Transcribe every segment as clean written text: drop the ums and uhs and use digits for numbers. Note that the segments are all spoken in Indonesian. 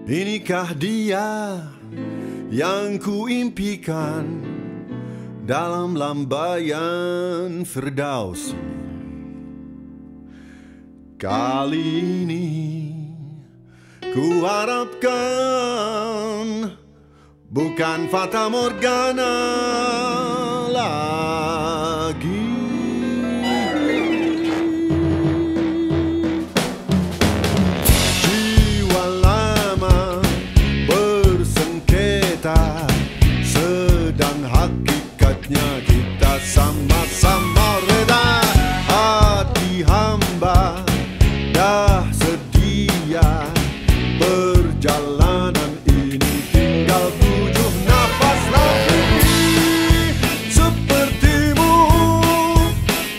Inikah dia yang kuimpikan dalam lambaian Firdausi? Kali ini ku harapkan bukan Fata Morgana lagi. Jiwa lama bersengketa, sedang hakikatnya kita sama-sama reda. Hati hamba dah sedia, perjalanan ini tinggal 7 nafas lagi. Sepertimu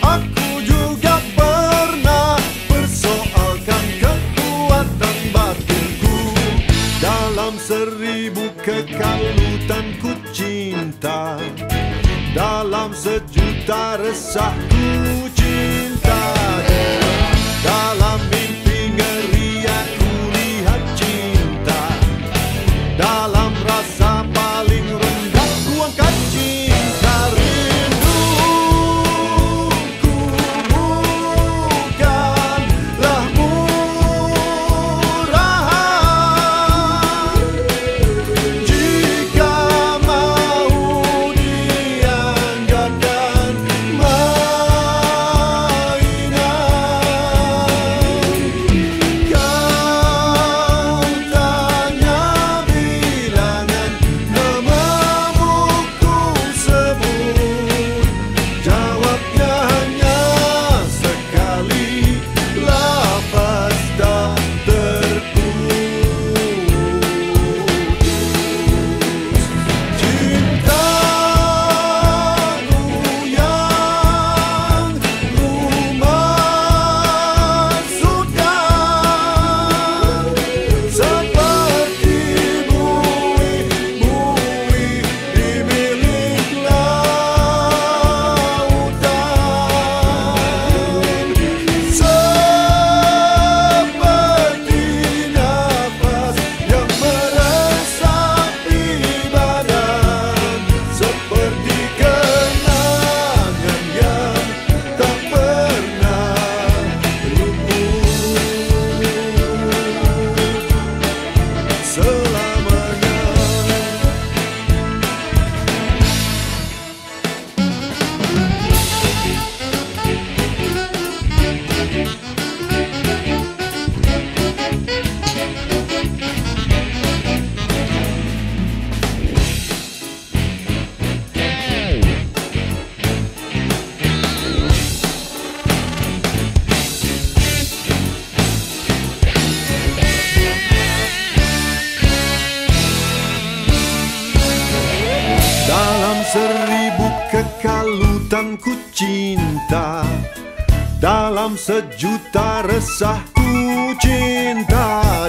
aku juga pernah persoalkan kekuatan batinku. Dalam 1000 kekalutanku cinta, dalam 1.000.000 resahku cinta. Dalam mimpi ngeri aku lihat cinta, dalam rasa paling rendah ku angkat cinta. Rinduku bukanlah murahan, jika mau dianggarkan dalam 1000 kekalutanku cinta, dalam 1.000.000 resahku cinta.